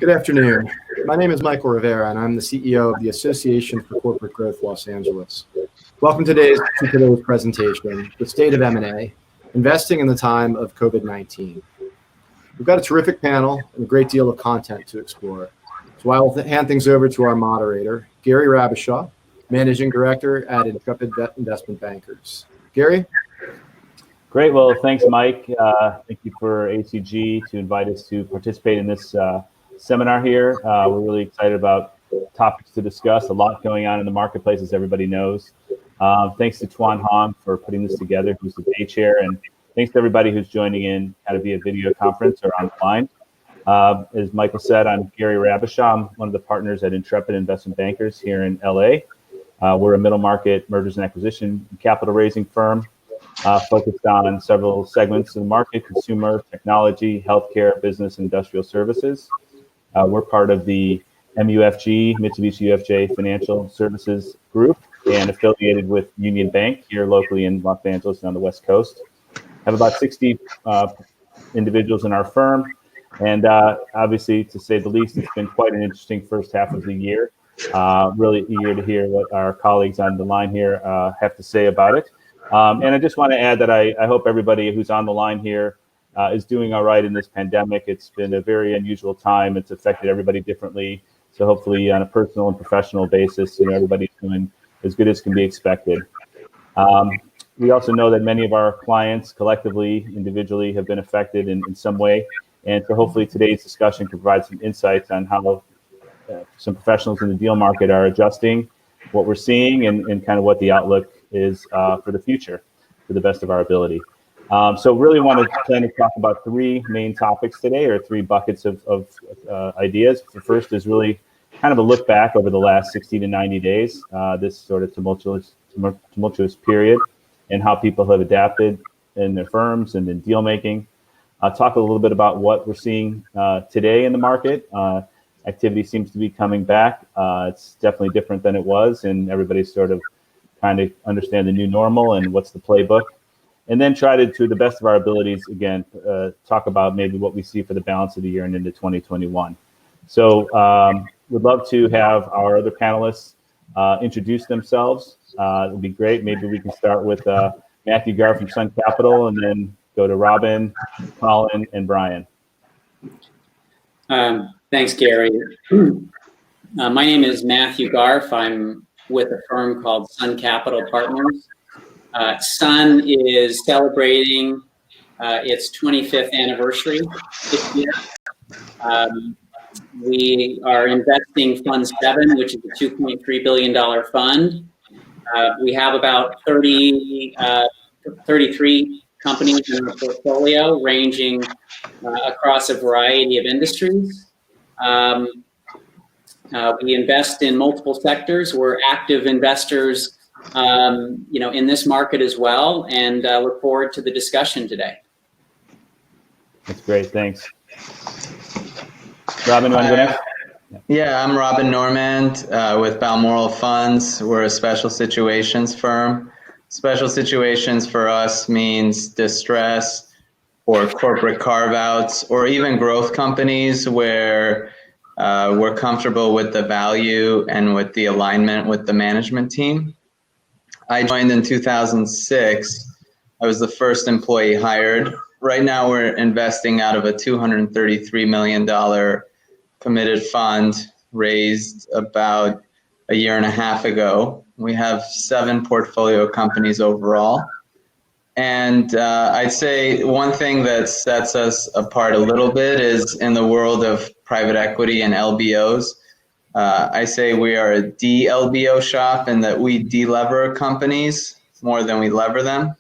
Good afternoon. My name is Michael Rivera, and I'm the CEO of the Association for Corporate Growth Los Angeles. Welcome to today's presentation, The State of M&A, Investing in the Time of COVID-19. We've got a terrific panel and a great deal of content to explore. So I will hand things over to our moderator, Gary Rabishaw, Managing Director at Intrepid Investment Bankers. Gary? Great. Well, thanks, Mike. Thank you for ACG to invite us to participate in this seminar here. We're really excited about topics to discuss. A lot going on in the marketplace, as everybody knows. Thanks to Tuan Hong for putting this together, who's the day chair, and thanks to everybody who's joining in kind of via video conference or online. As Michael said, I'm Gary Rabishaw. I'm one of the partners at Intrepid Investment Bankers here in LA. We're a middle market mergers and acquisition capital raising firm focused on several segments of the market: consumer, technology, healthcare, business, industrial services. We're part of the MUFG, Mitsubishi UFJ Financial Services Group, and affiliated with Union Bank here locally in Los Angeles and on the West Coast. Have about 60 individuals in our firm. And obviously, to say the least, it's been quite an interesting first half of the year. Really eager to hear what our colleagues on the line here have to say about it. And I just want to add that I hope everybody who's on the line here is doing all right in this pandemic. It's been a very unusual time. It's affected everybody differently. So hopefully on a personal and professional basis, everybody's doing as good as can be expected. We also know that many of our clients collectively, individually, have been affected in some way. And so hopefully today's discussion can provide some insights on how some professionals in the deal market are adjusting what we're seeing and kind of what the outlook is for the future to the best of our ability. So really want to plan to talk about three main topics today, or three buckets of ideas. The first is really kind of a look back over the last 60 to 90 days, this sort of tumultuous period, and how people have adapted in their firms and in deal making. I'll talk a little bit about what we're seeing today in the market. Activity seems to be coming back. It's definitely different than it was, and everybody's sort of trying to understand the new normal and what's the playbook. And then try to the best of our abilities, again, talk about maybe what we see for the balance of the year and into 2021. So we'd love to have our other panelists introduce themselves. It would be great. Maybe we can start with Matthew Garr from Sun Capital, and then go to Robin, Colin, and Brian. Thanks, Gary. My name is Matthew Garf. I'm with a firm called Sun Capital Partners. Sun is celebrating its 25th anniversary this year. We are investing Fund 7, which is a $2.3 billion fund. We have about 33 companies in our portfolio, ranging across a variety of industries. We invest in multiple sectors. We're active investors, in this market as well, and look forward to the discussion today. That's great. Thanks. Robin, you want to go next? Yeah, I'm Robin Normand with Balmoral Funds. We're a special situations firm. Special situations for us means distress or corporate carve-outs, or even growth companies where we're comfortable with the value and with the alignment with the management team. I joined in 2006. I was the first employee hired. Right now we're investing out of a $233 million committed fund raised about a year and a half ago. We have 7 portfolio companies overall. And I'd say one thing that sets us apart a little bit is in the world of private equity and LBOs. I say we are a de-LBO shop in that we de-lever companies more than we lever them.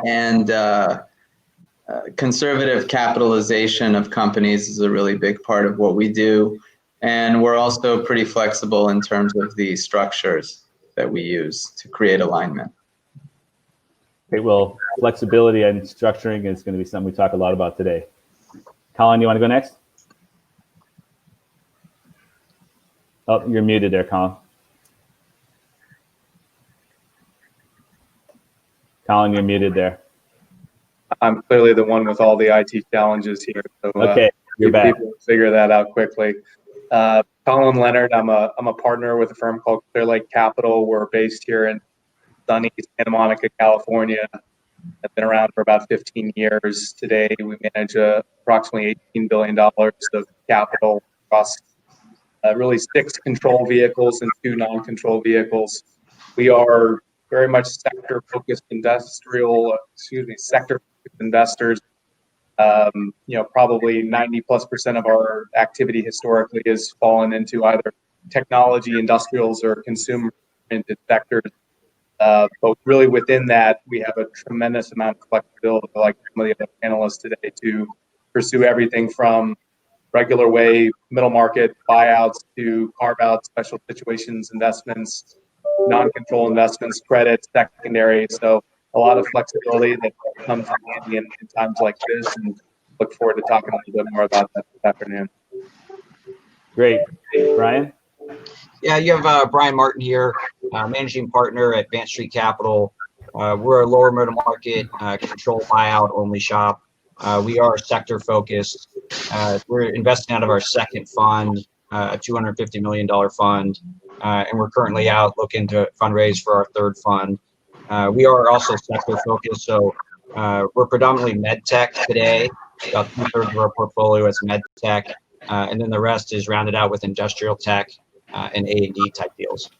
And conservative capitalization of companies is a really big part of what we do. And we're also pretty flexible in terms of the structures that we use to create alignment. Okay, well, flexibility and structuring is going to be something we talk a lot about today. Colin, you want to go next? Oh, you're muted there, Colin. Colin, you're muted there. I'm clearly the one with all the IT challenges here. So, okay, You're back. People figure that out quickly. Colin Leonard, I'm a partner with a firm called Clear Lake Capital. We're based here in sunny Santa Monica, California. I've been around for about 15 years. Today, we manage approximately $18 billion of capital across really 6 control vehicles and 2 non-control vehicles. We are very much sector-focused sector-focused investors. Probably 90+% of our activity historically has fallen into either technology, industrials, or consumer-oriented sectors. But really within that, we have a tremendous amount of flexibility, like some of the other panelists today, to pursue everything from regular way middle market buyouts to carve-out special situations investments, non-control investments, credit, secondary. So a lot of flexibility that comes in handy in times like this, and look forward to talking a little bit more about that this afternoon. Great. Brian? Yeah, you have Brian Martin here, managing partner at Vance Street Capital. We're a lower middle market control buyout only shop. We are sector focused. We're investing out of our second fund, a $250 million fund, and we're currently out looking to fundraise for our third fund. We are also sector focused, so we're predominantly med tech today. About 2/3 of our portfolio is med tech, and then the rest is rounded out with industrial tech and A&D type deals.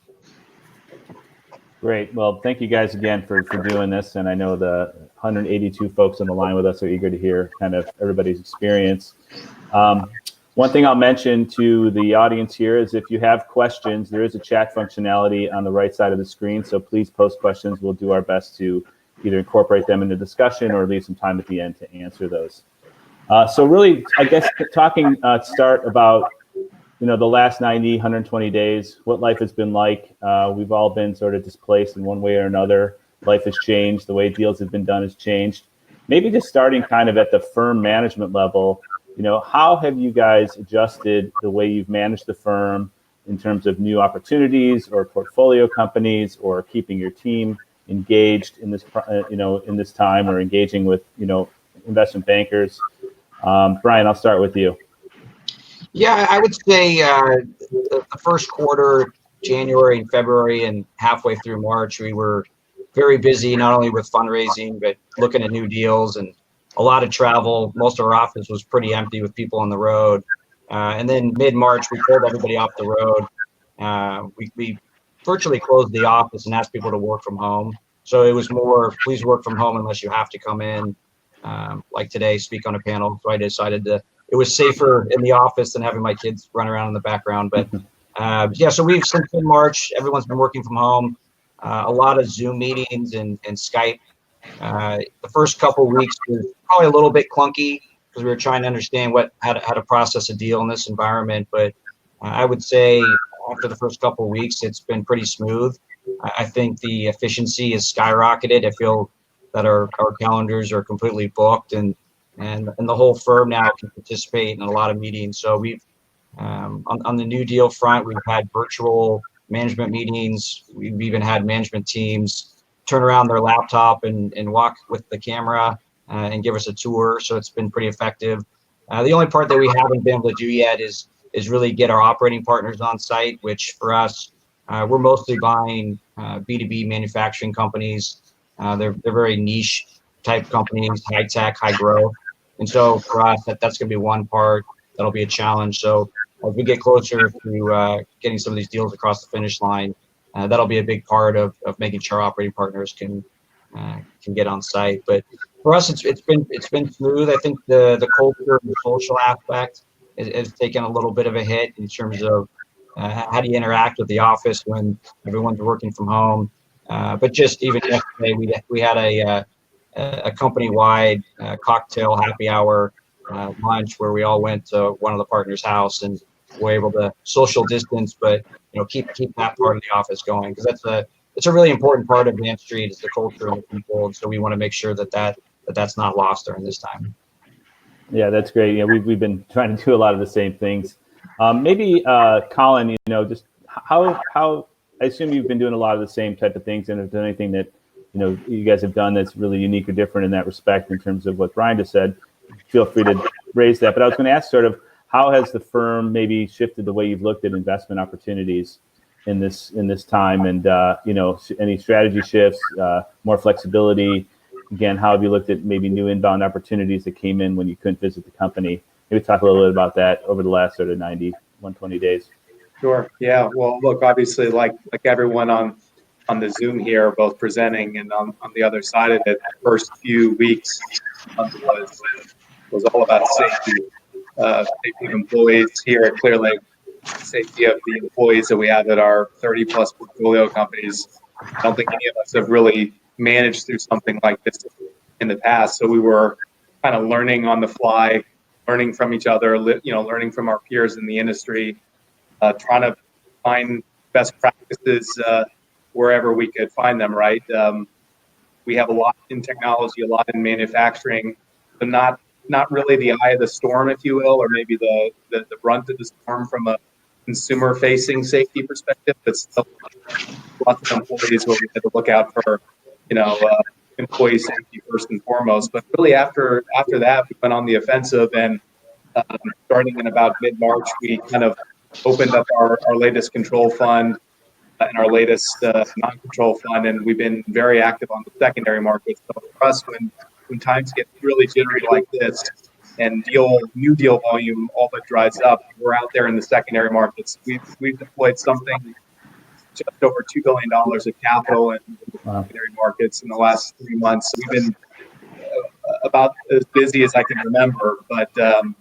Great. Well, thank you guys again for doing this. And I know the 182 folks on the line with us are eager to hear kind of everybody's experience. One thing I'll mention to the audience here is if you have questions, there is a chat functionality on the right side of the screen. So please post questions. We'll do our best to either incorporate them into discussion or leave some time at the end to answer those. So really, I guess talking start about the last 90, 120 days, what life has been like. We've all been sort of displaced in one way or another. Life has changed. The way deals have been done has changed. Maybe just starting kind of at the firm management level, how have you guys adjusted the way you've managed the firm in terms of new opportunities or portfolio companies or keeping your team engaged in this, in this time, or engaging with, investment bankers? Brian, I'll start with you. Yeah, I would say the first quarter, January and February and halfway through March, we were very busy, not only with fundraising, but looking at new deals and a lot of travel. Most of our office was pretty empty with people on the road. And then mid-March, we pulled everybody off the road. We virtually closed the office and asked people to work from home. So it was more, please work from home unless you have to come in, like today, speak on a panel. So I decided it was safer in the office than having my kids run around in the background. But yeah, so since mid-March, everyone's been working from home. A lot of Zoom meetings and Skype. The first couple of weeks was probably a little bit clunky because we were trying to understand how to process a deal in this environment. But I would say after the first couple of weeks, it's been pretty smooth. I think the efficiency has skyrocketed. I feel that our calendars are completely booked, and the whole firm now can participate in a lot of meetings. So we've on the new deal front, we've had virtual management meetings. We've even had management teams turn around their laptop and walk with the camera and give us a tour. So it's been pretty effective. The only part that we haven't been able to do yet is really get our operating partners on site, which for us, we're mostly buying B2B manufacturing companies. They're very niche type companies, high tech, high growth. And so for us, that's going to be one part that'll be a challenge. So as we get closer to getting some of these deals across the finish line, that'll be a big part of making sure our operating partners can get on site. But for us, it's been smooth. I think the culture and the social aspect has taken a little bit of a hit in terms of how do you interact with the office when everyone's working from home. But just even yesterday, we had a company-wide cocktail happy hour lunch where we all went to one of the partners' house and were able to social distance, but keep that part of the office going, because it's a really important part of Vance Street is the culture and the people, and so we want to make sure that's not lost during this time. Yeah, that's great. We've been trying to do a lot of the same things. Maybe Colin, just how I assume you've been doing a lot of the same type of things, and if there's anything that you guys have done that's really unique or different in that respect in terms of what Brian just said, feel free to raise that. But I was going to ask sort of, how has the firm maybe shifted the way you've looked at investment opportunities in this time, and any strategy shifts, more flexibility? Again, how have you looked at maybe new inbound opportunities that came in when you couldn't visit the company? Maybe talk a little bit about that over the last sort of 90, 120 days. Sure. Yeah. Well, look, obviously, like everyone on the Zoom here, both presenting and on the other side of it, the first few weeks was all about safety. Safety of employees here at Clearlake, safety of the employees that we have at our 30 plus portfolio companies. I don't think any of us have really managed through something like this in the past. So we were kind of learning on the fly, learning from each other, learning from our peers in the industry, trying to find best practices wherever we could find them, right? We have a lot in technology, a lot in manufacturing, but not really the eye of the storm, if you will, or maybe the brunt of the storm from a consumer-facing safety perspective, but still lots of employees where we had to look out for, employee safety first and foremost. But really after that, we went on the offensive, and starting in about mid-March, we kind of opened up our latest control fund and our latest non-control fund, and we've been very active on the secondary market. So for us, when times get really jittery like this and new deal volume all but dries up, we're out there in the secondary markets. We've deployed something just over $2 billion of capital in the secondary markets in the last 3 months. So we've been about as busy as I can remember, but the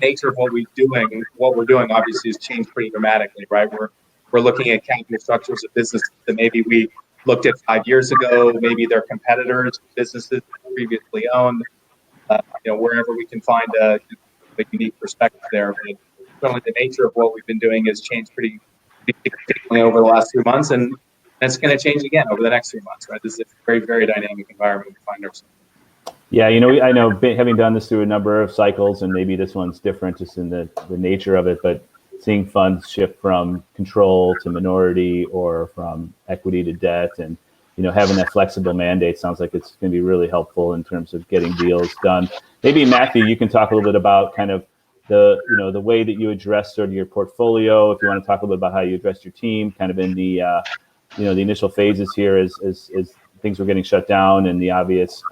nature of what we're doing obviously has changed pretty dramatically, right? We're looking at capital structures of businesses that maybe we looked at 5 years ago, maybe their competitors, businesses previously owned, wherever we can find a unique perspective there. But certainly the nature of what we've been doing has changed pretty significantly over the last 3 months, and it's going to change again over the next 3 months, right? This is a very, very dynamic environment we find ourselves. Yeah, I know having done this through a number of cycles, and maybe this one's different just in the nature of it, but seeing funds shift from control to minority or from equity to debt, and having that flexible mandate sounds like it's going to be really helpful in terms of getting deals done. Maybe Matthew, you can talk a little bit about kind of the way that you address sort of your portfolio. If you want to talk a little bit about how you address your team, kind of in the the initial phases here as things were getting shut down and the obvious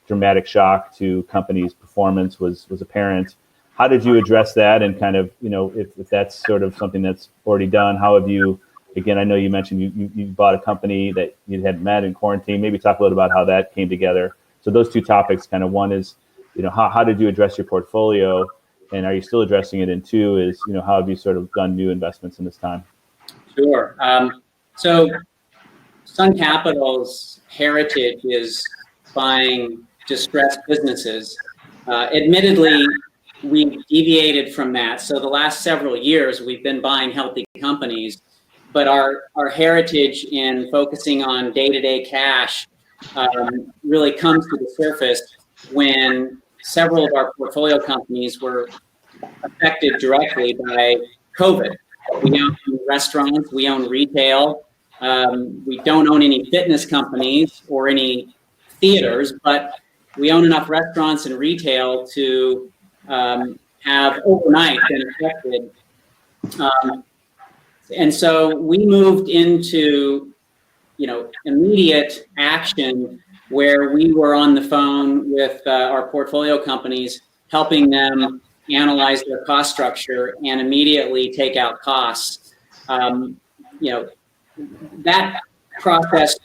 dramatic shock to companies' performance was apparent. How did you address that? And kind of, if that's sort of something that's already done, how have you, again, I know you mentioned you bought a company that you had met in quarantine. Maybe talk a little about how that came together. So those two topics, kind of one is, how did you address your portfolio, and are you still addressing it? And two is, how have you sort of done new investments in this time? Sure. So Sun Capital's heritage is buying distressed businesses. Admittedly, we deviated from that. So the last several years, we've been buying healthy companies, but our heritage in focusing on day-to-day cash really comes to the surface when several of our portfolio companies were affected directly by COVID. We own restaurants, we own retail, we don't own any fitness companies or any theaters, but we own enough restaurants and retail to have overnight been affected. And so we moved into, immediate action where we were on the phone with our portfolio companies, helping them analyze their cost structure and immediately take out costs. That process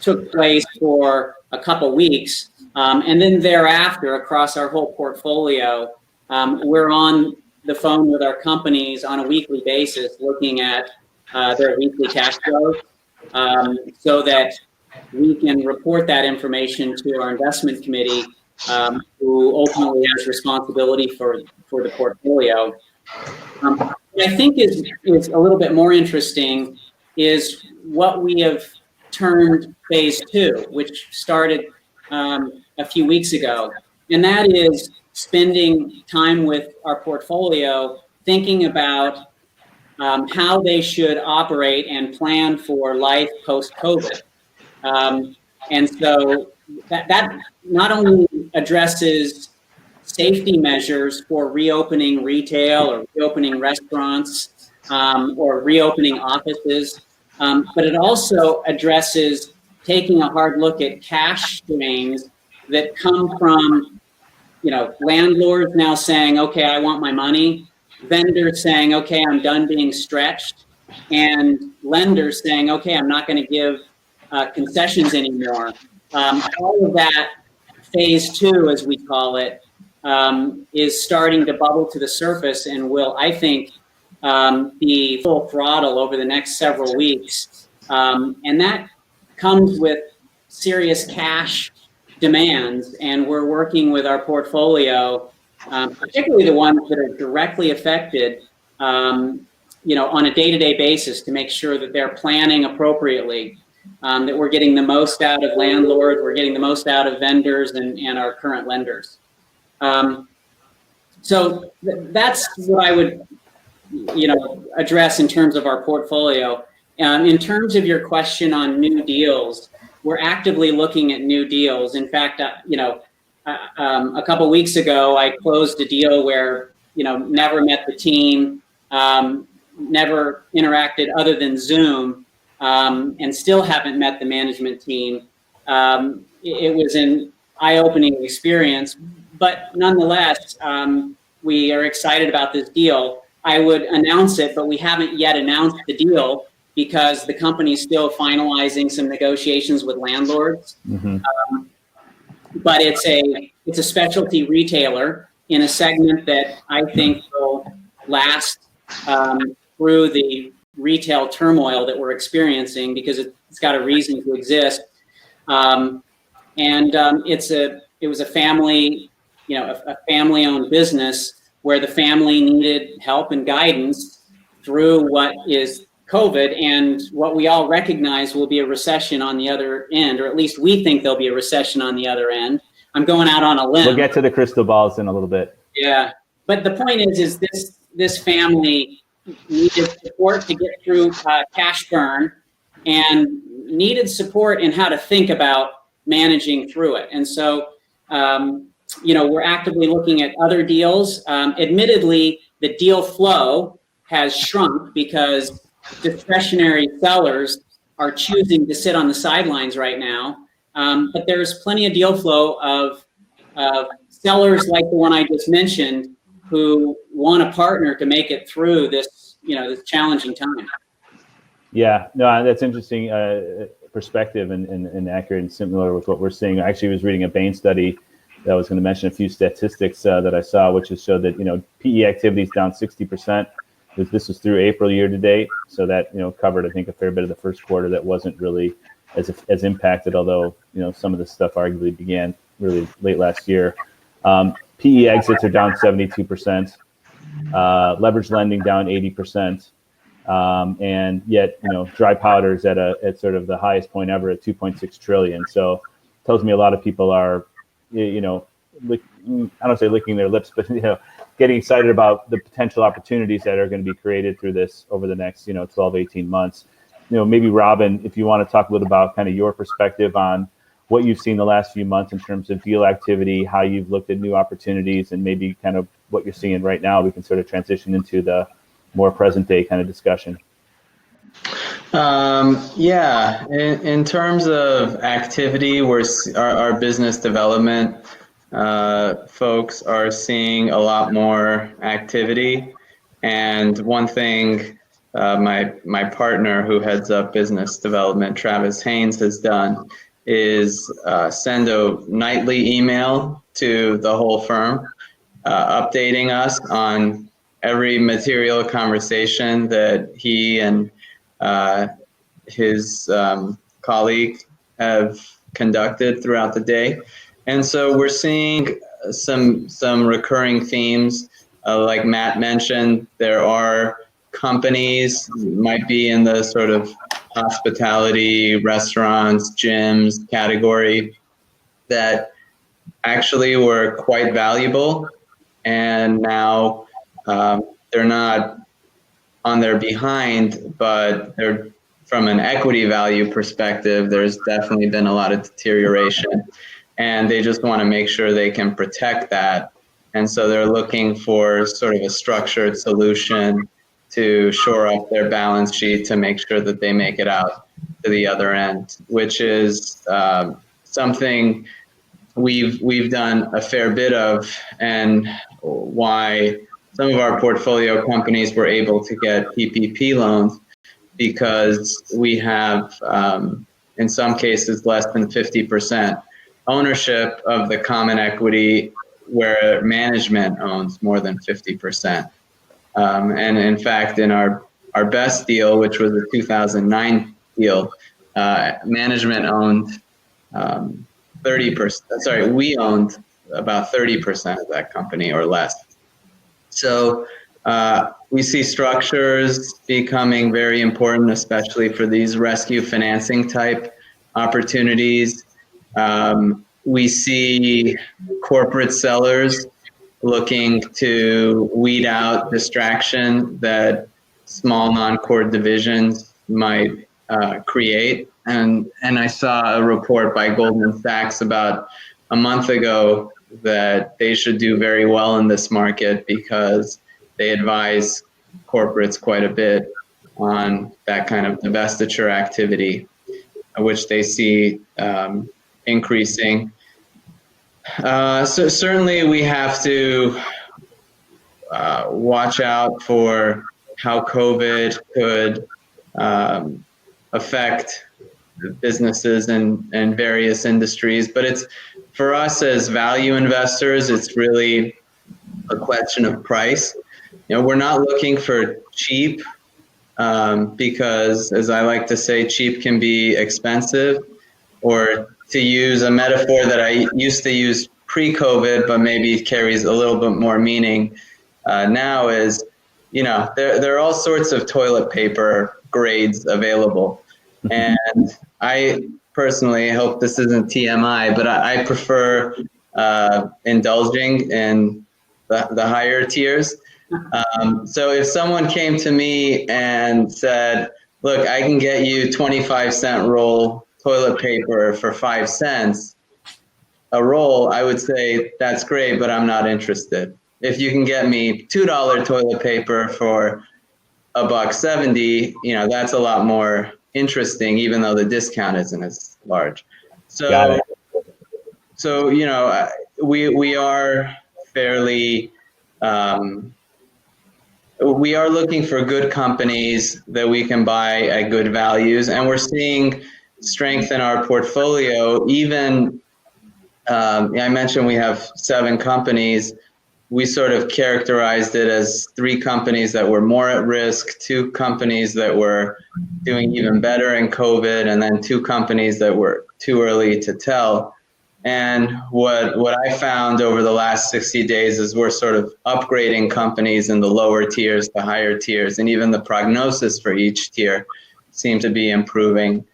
took place for a couple weeks. And then thereafter, across our whole portfolio, we're on the phone with our companies on a weekly basis, looking at their weekly cash flow, so that we can report that information to our investment committee, who ultimately has responsibility for the portfolio. What I think is a little bit more interesting is what we have termed phase 2, which started a few weeks ago, and that is spending time with our portfolio, thinking about how they should operate and plan for life post-COVID. And so that not only addresses safety measures for reopening retail or reopening restaurants or reopening offices. But it also addresses taking a hard look at cash drains that come from, landlords now saying, okay, I want my money, vendors saying, okay, I'm done being stretched, and lenders saying, okay, I'm not going to give concessions anymore. All of that phase two, as we call it, is starting to bubble to the surface and will, I think, be full throttle over the next several weeks. And that comes with serious cash demands, and we're working with our portfolio, particularly the ones that are directly affected, on a day-to-day basis to make sure that they're planning appropriately, that we're getting the most out of landlords, we're getting the most out of vendors and our current lenders. So that's what I would, address in terms of our portfolio. In terms of your question on new deals, we're actively looking at new deals. In fact, a couple of weeks ago, I closed a deal where, never met the team, never interacted other than Zoom, and still haven't met the management team. It was an eye-opening experience, but nonetheless, we are excited about this deal. I would announce it, but we haven't yet announced the deal because the company's still finalizing some negotiations with landlords. Mm-hmm. But it's a specialty retailer in a segment that I think will last through the retail turmoil that we're experiencing, because it's got a reason to exist. It was a family, a family-owned business where the family needed help and guidance through what is COVID and what we all recognize will be a recession on the other end, or at least we think there'll be a recession on the other end. I'm going out on a limb. We'll get to the crystal balls in a little bit. Yeah, but the point is this family needed support to get through cash burn and needed support in how to think about managing through it. And so, we're actively looking at other deals. Admittedly, the deal flow has shrunk because discretionary sellers are choosing to sit on the sidelines right now. But there's plenty of deal flow of sellers like the one I just mentioned who want a partner to make it through this, this challenging time. Yeah, no, that's interesting perspective and accurate and similar with what we're seeing. I actually was reading a Bain study that I was going to mention a few statistics that I saw, which has showed that, PE activity is down 60%. This was through April year to date. So that, covered, I think, a fair bit of the first quarter that wasn't really as impacted, although, some of this stuff arguably began really late last year. PE exits are down 72%, leverage lending down 80%. And yet, dry powder is at sort of the highest point ever at 2.6 trillion. So it tells me a lot of people are, I don't say licking their lips, but, getting excited about the potential opportunities that are going to be created through this over the next, 12, 18 months. Maybe Robin, if you want to talk a little about kind of your perspective on what you've seen the last few months in terms of deal activity, how you've looked at new opportunities, and maybe kind of what you're seeing right now, we can sort of transition into the more present day kind of discussion. In terms of activity, our business development folks are seeing a lot more activity. And one thing my partner who heads up business development, Travis Haynes, has done is send a nightly email to the whole firm, updating us on every material conversation that he and his colleague have conducted throughout the day. And so we're seeing some recurring themes. Like Matt mentioned, there are companies, might be in the sort of hospitality, restaurants, gyms category, that actually were quite valuable. And now they're not on their behind, but they're, from an equity value perspective, there's definitely been a lot of deterioration. And they just want to make sure they can protect that And so they're looking for sort of a structured solution to shore up their balance sheet to make sure that they make it out to the other end, which is something we've done a fair bit of, and why some of our portfolio companies were able to get PPP loans, because we have, in some cases, less than 50% ownership of the common equity, where management owns more than 50%. And in fact, in our best deal, which was a 2009 deal, management owned 30%. Sorry, we owned about 30% of that company or less. So we see structures becoming very important, especially for these rescue financing type opportunities. We see corporate sellers looking to weed out distraction that small non-core divisions might create. And I saw a report by Goldman Sachs about a month ago that they should do very well in this market, because they advise corporates quite a bit on that kind of divestiture activity, which they see increasing. So certainly we have to watch out for how COVID could affect businesses and various industries. But it's, for us as value investors, it's really a question of price. We're not looking for cheap, because, as I like to say, cheap can be expensive. Or to use a metaphor that I used to use pre-COVID, but maybe carries a little bit more meaning now, is, there are all sorts of toilet paper grades available. And I personally hope this isn't TMI, but I prefer indulging in the higher tiers. So if someone came to me and said, look, I can get you 25-cent roll toilet paper for 5 cents a roll, I would say, that's great, but I'm not interested. If you can get me $2 toilet paper for $1.70, that's a lot more interesting, even though the discount isn't as large. So we are fairly, we are looking for good companies that we can buy at good values, and we're seeing strength in our portfolio. Even, I mentioned we have 7 companies. We sort of characterized it as 3 companies that were more at risk, 2 companies that were doing even better in COVID, and then 2 companies that were too early to tell. And what I found over the last 60 days is we're sort of upgrading companies in the lower tiers to higher tiers, and even the prognosis for each tier seemed to be improving,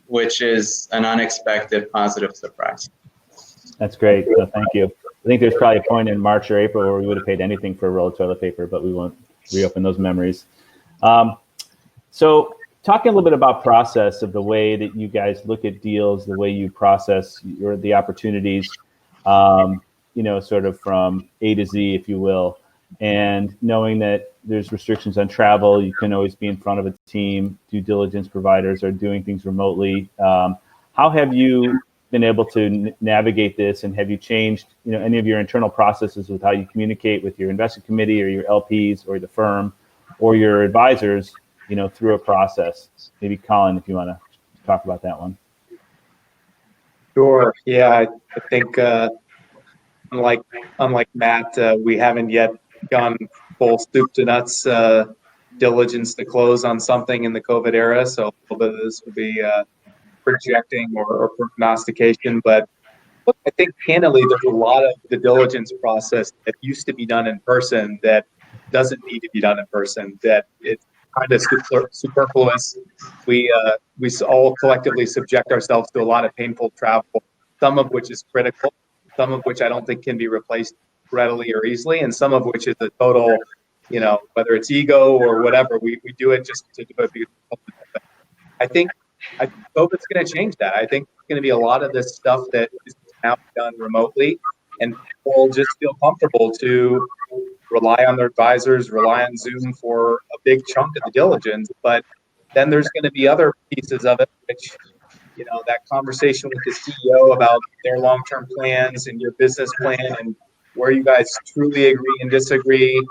which is an unexpected positive surprise. That's great. So thank you. I think there's probably a point in March or April where we would have paid anything for a roll of toilet paper, but we won't reopen those memories. So talking a little bit about process of the way that you guys look at deals, the way you process the opportunities, sort of from A to Z, if you will, and knowing that there's restrictions on travel, you can always be in front of a team. Due diligence providers are doing things remotely. How have you been able to navigate this, and have you changed, any of your internal processes with how you communicate with your investment committee or your LPs or the firm or your advisors, through a process? Maybe Colin, if you want to talk about that one. Sure. Yeah, I think unlike Matt, we haven't yet gone full soup to nuts diligence to close on something in the COVID era. So a little bit of this will be projecting or prognostication. But look, I think candidly, there's a lot of the diligence process that used to be done in person that doesn't need to be done in person, that it's kind of superfluous. We all collectively subject ourselves to a lot of painful travel, some of which is critical, some of which I don't think can be replaced readily or easily, and some of which is a total, whether it's ego or whatever, we do it just to do it. I think COVID's going to change that. I think it's going to be a lot of this stuff that is now done remotely. and people just feel comfortable to rely on their advisors, rely on Zoom for a big chunk of the diligence. But then there's going to be other pieces of it, which, that conversation with the CEO about their long-term plans and your business plan and where you guys truly agree and disagree,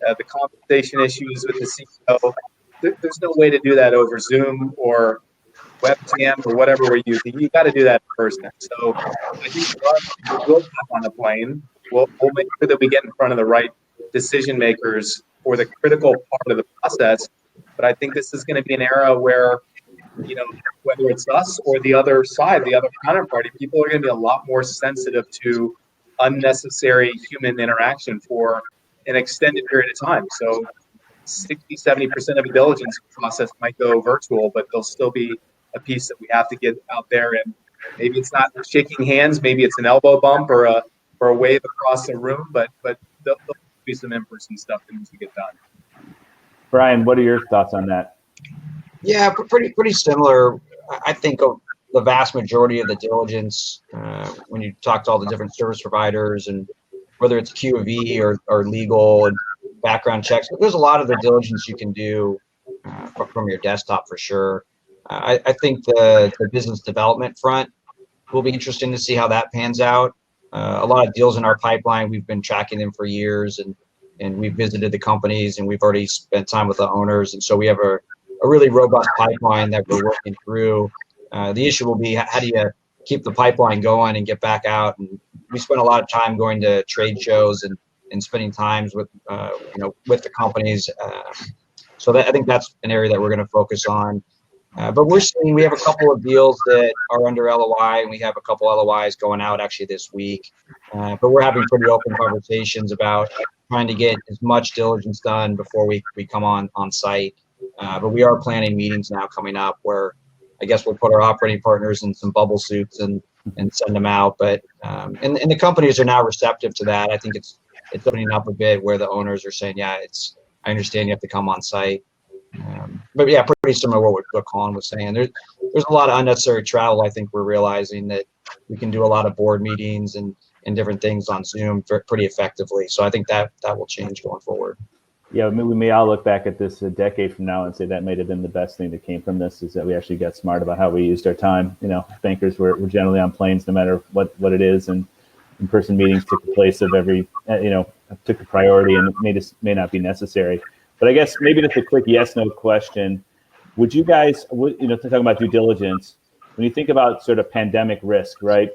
the compensation issues with the CEO. There's no way to do that over Zoom or webcam or whatever we're using. You got to do that in person. So I think for us, we'll hop on the plane. We'll make sure that we get in front of the right decision makers for the critical part of the process. But I think this is going to be an era where, whether it's us or the other side, the other counterparty, people are going to be a lot more sensitive to unnecessary human interaction for an extended period of time. So 60-70% of a diligence process might go virtual, but there'll still be a piece that we have to get out there. And maybe it's not shaking hands, maybe it's an elbow bump or a wave across the room, but there'll be some in-person stuff that needs to get done. Brian, what are your thoughts on that? Yeah, pretty similar. I think of the vast majority of the diligence, when you talk to all the different service providers, and whether it's Q of E or legal and background checks, there's a lot of the diligence you can do from your desktop for sure. I think the business development front will be interesting to see how that pans out. A lot of deals in our pipeline, we've been tracking them for years, and we've visited the companies, and we've already spent time with the owners, and so we have a really robust pipeline that we're working through. The issue will be, how do you keep the pipeline going and get back out? And we spend a lot of time going to trade shows and spending times with with the companies. So I think that's an area that we're going to focus on. But we have a couple of deals that are under LOI, and we have a couple LOIs going out actually this week. But we're having pretty open conversations about trying to get as much diligence done before we come on site. But we are planning meetings now coming up where I guess we'll put our operating partners in some bubble suits and send them out. But and the companies are now receptive to that. I think it's opening up a bit where the owners are saying, yeah, I understand you have to come on site. But yeah, pretty similar to what Colin was saying. There's a lot of unnecessary travel. I think we're realizing that we can do a lot of board meetings and different things on Zoom pretty effectively. So I think that will change going forward. Yeah, we may all look back at this a decade from now and say that may have been the best thing that came from this, is that we actually got smart about how we used our time. Bankers were generally on planes no matter what it is, and in-person meetings took the place of took the priority, and it may not be necessary. But I guess maybe just a quick yes/no question. Would you guys, talking about due diligence, when you think about sort of pandemic risk, right?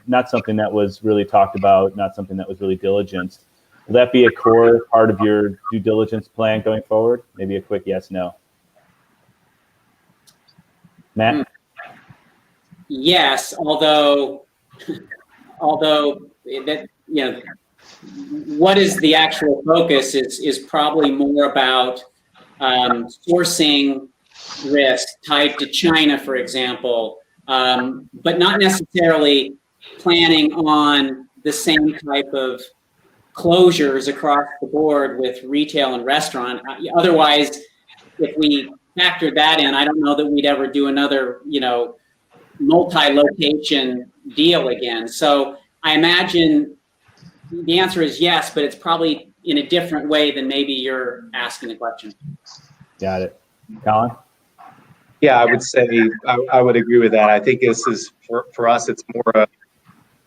Not something that was really talked about, not something that was really diligenced. Will that be a core part of your due diligence plan going forward? Maybe a quick yes/no. Matt? Yes, although that what is the actual focus is probably more about sourcing risk tied to China, for example, but not necessarily planning on the same type of closures across the board with retail and restaurant. Otherwise, if we factored that in, I don't know that we'd ever do another, multi-location deal again. So I imagine the answer is yes, but it's probably in a different way than maybe you're asking the question. Got it. Colin? Yeah, I would say I would agree with that. I think this is for us, it's more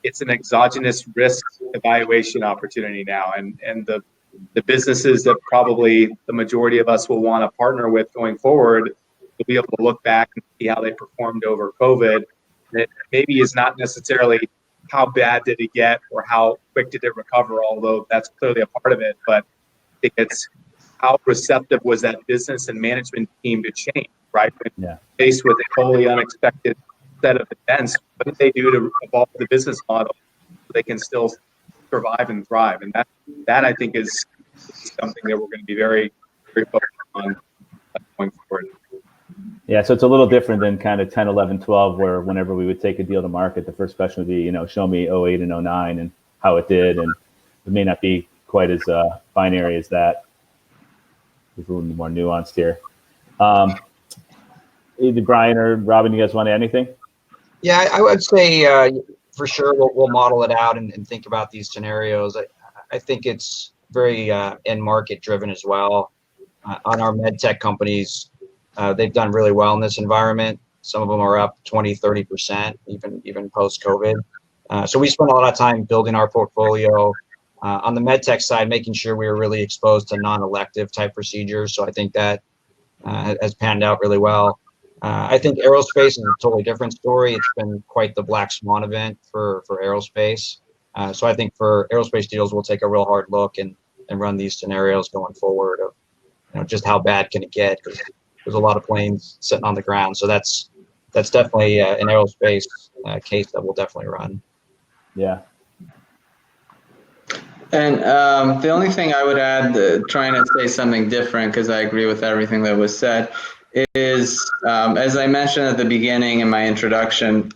it's an exogenous risk evaluation opportunity now, and the businesses that probably the majority of us will want to partner with going forward will be able to look back and see how they performed over COVID. It maybe is not necessarily how bad did it get or how quick did it recover, although that's clearly a part of it. But I think it's how receptive was that business and management team to change, right? When faced with a totally unexpected set of events, what did they do to evolve the business model so they can still survive and thrive? And that I think is something that we're going to be very, very focused on going forward. Yeah, so it's a little different than kind of 10, 11, 12, where whenever we would take a deal to market, the first question would be, show me 08 and 09 and how it did. And it may not be quite as binary as that. It's a little more nuanced here. Either Brian or Robin, you guys want to add anything? Yeah, I would say for sure, we'll model it out and think about these scenarios. I think it's very end market driven as well. On our med tech companies, they've done really well in this environment. Some of them are up 20, 30%, even post COVID. So we spent a lot of time building our portfolio on the med tech side, making sure we were really exposed to non-elective type procedures. So I think that has panned out really well. I think aerospace is a totally different story. It's been quite the black swan event for aerospace. So I think for aerospace deals, we'll take a real hard look and run these scenarios going forward of just how bad can it get, because there's a lot of planes sitting on the ground. So that's definitely an aerospace case that we'll definitely run. Yeah. And the only thing I would add, trying to say something different, because I agree with everything that was said, is as I mentioned at the beginning in my introduction,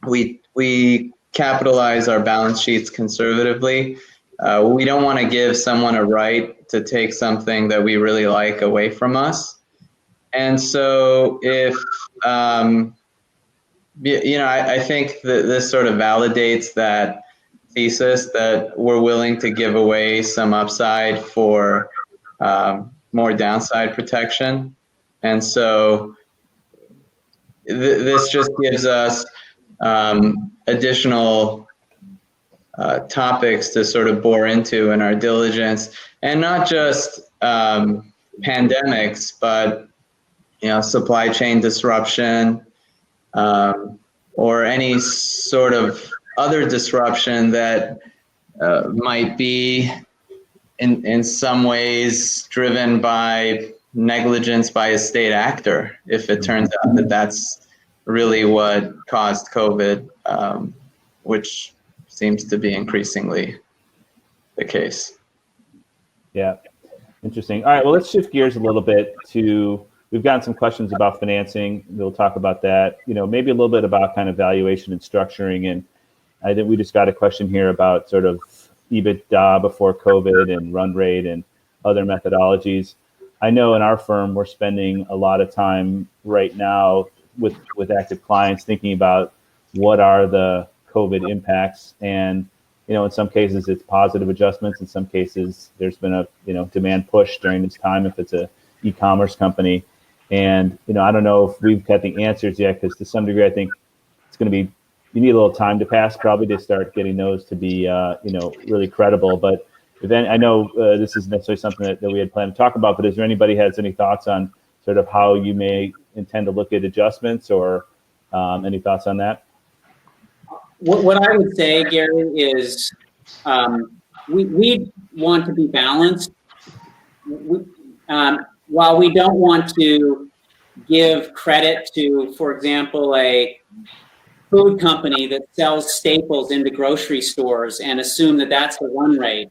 we capitalize our balance sheets conservatively. We don't want to give someone a right to take something that we really like away from us. And so if, I think that this sort of validates that thesis that we're willing to give away some upside for more downside protection. And so this just gives us additional topics to sort of bore into in our diligence, and not just pandemics, but supply chain disruption or any sort of other disruption that might be in some ways driven by negligence by a state actor, if it turns out that that's really what caused COVID, which seems to be increasingly the case. Yeah, interesting. All right, well, let's shift gears a little bit to, we've gotten some questions about financing. We'll talk about that, maybe a little bit about kind of valuation and structuring. And I think we just got a question here about sort of EBITDA before COVID and run rate and other methodologies. I know in our firm, we're spending a lot of time right now with active clients thinking about what are the COVID impacts. And, in some cases it's positive adjustments. In some cases, there's been a, demand push during this time if it's a e-commerce company. And, I don't know if we've got the answers yet, because to some degree, I think it's going to be, you need a little time to pass probably to start getting those to be, really credible. But then I know this isn't necessarily something that we had planned to talk about, but is there anybody has any thoughts on sort of how you may intend to look at adjustments, or any thoughts on that? What I would say, Gary, is we want to be balanced. While we don't want to give credit to, for example, a food company that sells staples into grocery stores and assume that that's the run rate.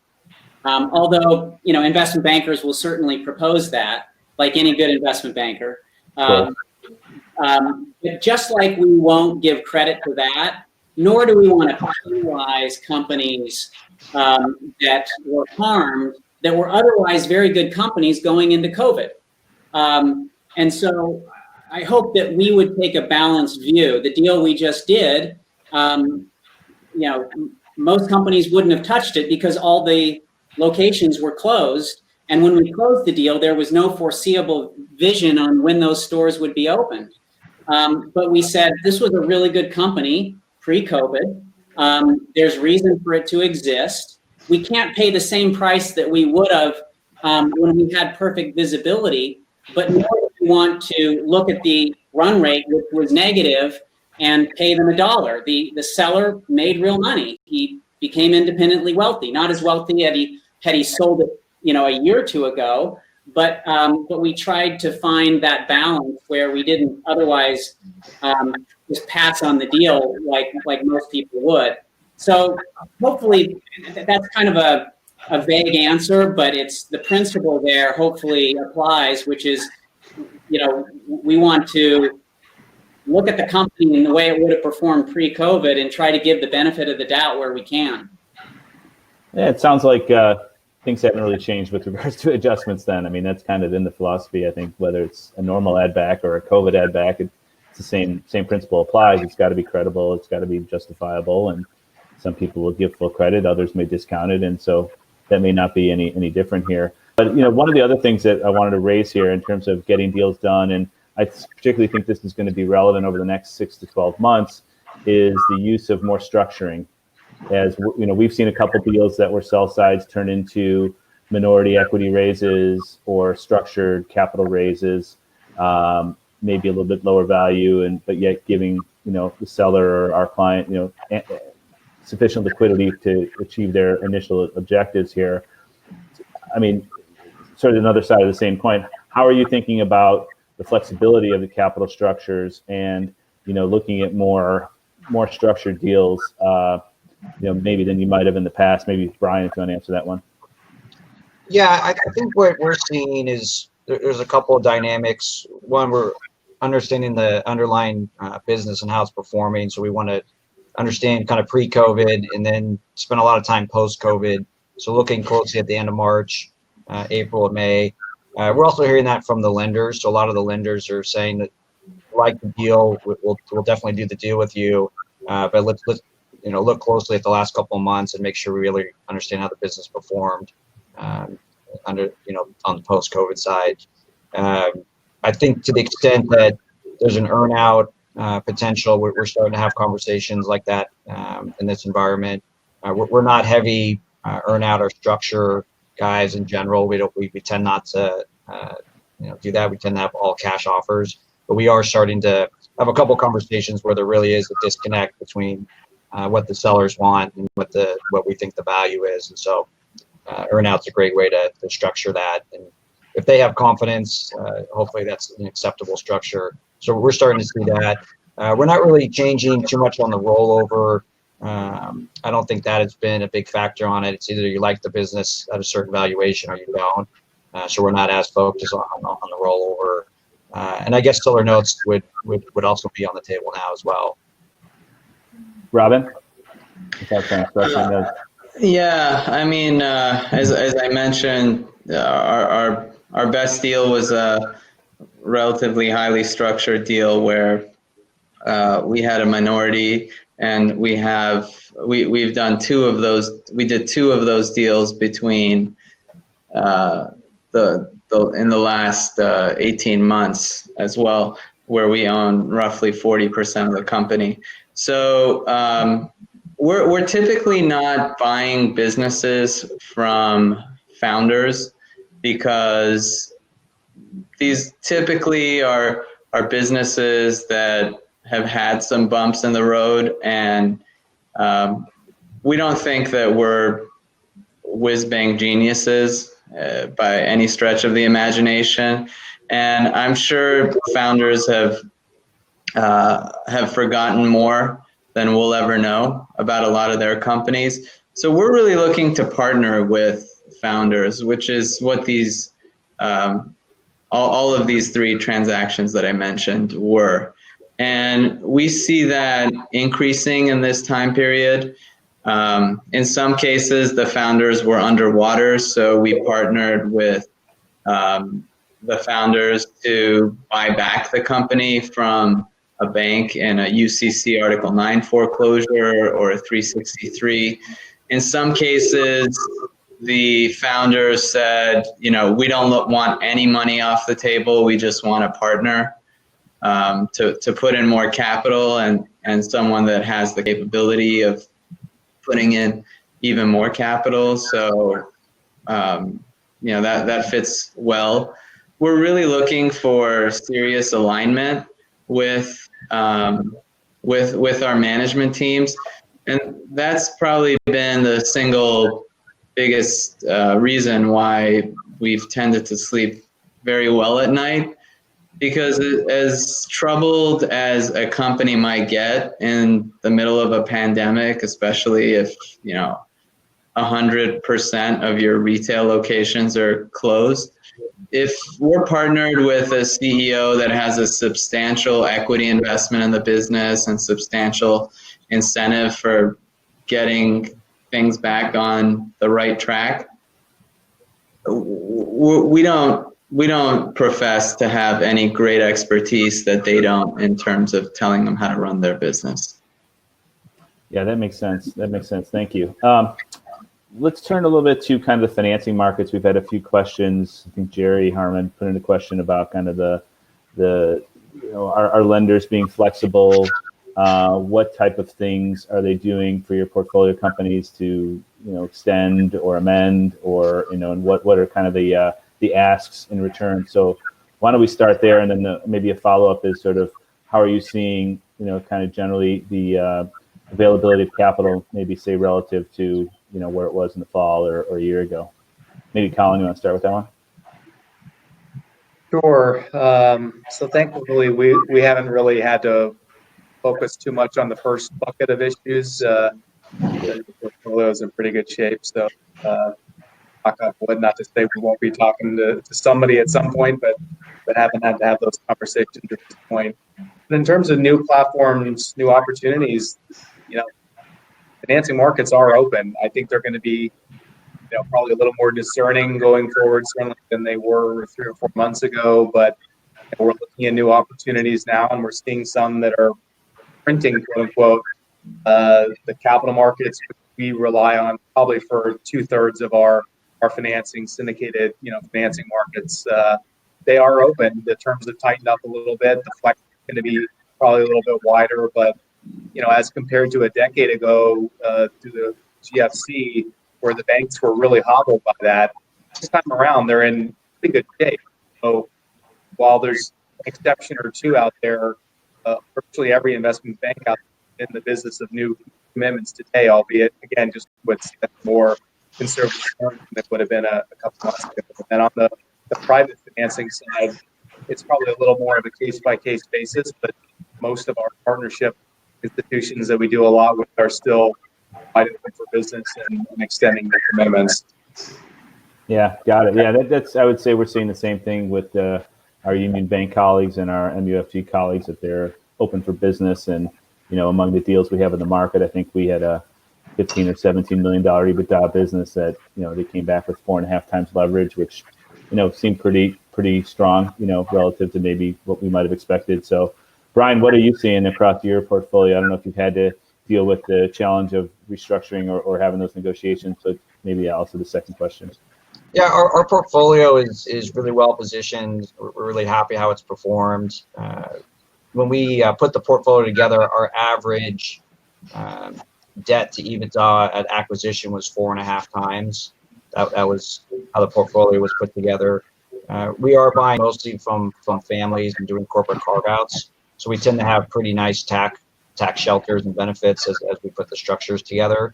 Although, investment bankers will certainly propose that, like any good investment banker. Sure. But just like we won't give credit to that, nor do we want to penalize companies that were harmed, that were otherwise very good companies going into COVID. And so I hope that we would take a balanced view. The deal we just did, most companies wouldn't have touched it because all the locations were closed. And when we closed the deal, there was no foreseeable vision on when those stores would be opened. But we said, this was a really good company pre-COVID. There's reason for it to exist. We can't pay the same price that we would have when we had perfect visibility, but now we want to look at the run rate, which was negative, and pay them $1. The seller made real money. He became independently wealthy, not as wealthy had he sold it, a year or two ago, but we tried to find that balance where we didn't otherwise just pass on the deal like most people would. So hopefully that's kind of a vague answer, but it's the principle there hopefully applies, which is, we want to look at the company in the way it would have performed pre-COVID and try to give the benefit of the doubt where we can. Yeah, it sounds like things haven't really changed with regards to adjustments then. I mean, that's kind of in the philosophy, I think, whether it's a normal add back or a COVID add back, it's the same principle applies. It's got to be credible. It's got to be justifiable. And some people will give full credit, others may discount it. And so that may not be any different here. But, one of the other things that I wanted to raise here in terms of getting deals done, and I particularly think this is going to be relevant over the next 6 to 12 months, is the use of more structuring. As we've seen a couple deals that were sell sides turn into minority equity raises or structured capital raises, maybe a little bit lower value, but yet giving the seller or our client sufficient liquidity to achieve their initial objectives here. I mean, sort of another side of the same coin. How are you thinking about the flexibility of the capital structures and looking at more structured deals, maybe than you might have in the past? Maybe Brian, if you want to answer that one. Yeah, I think what we're seeing is there's a couple of dynamics. One, we're understanding the underlying business and how it's performing. So we want to understand kind of pre-COVID and then spend a lot of time post-COVID. So looking closely at the end of March, April, and May. We're also hearing that from the lenders. So a lot of the lenders are saying that, like the deal, we'll definitely do the deal with you, but let's look closely at the last couple of months and make sure we really understand how the business performed on the post-COVID side. I think to the extent that there's an earn-out potential, we're starting to have conversations like that in this environment. We're not heavy earn-out or structure guys in general. We tend not to do that. We tend to have all cash offers, but we are starting to have a couple conversations where there really is a disconnect between what the sellers want and what we think the value is. And so earn-out's a great way to structure that. And if they have confidence, hopefully that's an acceptable structure. So we're starting to see that. We're not really changing too much on the rollover. I don't think that has been a big factor on it. It's either you like the business at a certain valuation or you don't. So we're not as focused on the rollover. And I guess seller notes would also be on the table now as well. Robin? Yeah, I mean, as I mentioned, our best deal was a relatively highly structured deal where we had a minority, and we've done two of those. We did two of those deals between in the last 18 months as well, where we own roughly 40% of the company. So we're typically not buying businesses from founders because these typically are businesses that have had some bumps in the road, and we don't think that we're whiz-bang geniuses by any stretch of the imagination. And I'm sure founders have forgotten more than we'll ever know about a lot of their companies. So we're really looking to partner with founders, which is what these all of these three transactions that I mentioned were. And we see that increasing in this time period. In some cases, the founders were underwater, so we partnered with the founders to buy back the company from a bank in a UCC Article 9 foreclosure or a 363. In some cases, the founders said, we don't want any money off the table. We just want a partner to put in more capital and someone that has the capability of putting in even more capital. So, that fits well. We're really looking for serious alignment with our management teams. And that's probably been the single biggest reason why we've tended to sleep very well at night, because as troubled as a company might get in the middle of a pandemic, especially if 100% of your retail locations are closed, if we're partnered with a CEO that has a substantial equity investment in the business and substantial incentive for getting things back on the right track, we don't we don't profess to have any great expertise that they don't in terms of telling them how to run their business. Yeah, that makes sense. That makes sense. Thank you. Let's turn a little bit to kind of the financing markets. We've had a few questions. I think Jerry Harmon put in a question about kind of the our lenders being flexible. What type of things are they doing for your portfolio companies to extend or amend, or and what are kind of the asks in return? So why don't we start there, and then maybe a follow-up is sort of how are you seeing kind of generally the availability of capital, maybe say relative to where it was in the fall or a year ago. Maybe Colin, you want to start with that one? Sure. So thankfully, we haven't really had to focus too much on the first bucket of issues. The portfolio is in pretty good shape. So, knock on wood, not to say we won't be talking to somebody at some point, but haven't had to have those conversations at this point. But in terms of new platforms, new opportunities, financing markets are open. I think they're going to be, probably a little more discerning going forward, certainly than they were 3 or 4 months ago. But we're looking at new opportunities now, and we're seeing some that are printing, quote unquote, the capital markets. We rely on probably for 2/3 of our financing, syndicated, financing markets. They are open. The terms have tightened up a little bit. The flex is going to be probably a little bit wider, but as compared to a decade ago, through the GFC, where the banks were really hobbled by that, this time around they're in pretty good shape. So while there's an exception or two out there, virtually every investment bank out in the business of new commitments today, albeit again just with more conservative terms than it would have been a couple months ago. And on the private financing side, it's probably a little more of a case-by-case basis, but most of our partnership institutions that we do a lot with are still wide open for business and extending their commitments. Yeah, got it. Yeah, that's. I would say we're seeing the same thing with our Union Bank colleagues and our MUFG colleagues, that they're open for business. And among the deals we have in the market, I think we had a $15 or $17 million EBITDA business that they came back with 4.5 times leverage, which seemed pretty strong, relative to maybe what we might have expected. So, Brian, what are you seeing across your portfolio? I don't know if you've had to deal with the challenge of restructuring or having those negotiations, but maybe also the second question. Yeah, our portfolio is really well positioned. We're really happy how it's performed. When we put the portfolio together, our average debt to EBITDA at acquisition was 4.5 times. That was how the portfolio was put together. We are buying mostly from families and doing corporate carve-outs, so we tend to have pretty nice tax shelters and benefits as we put the structures together.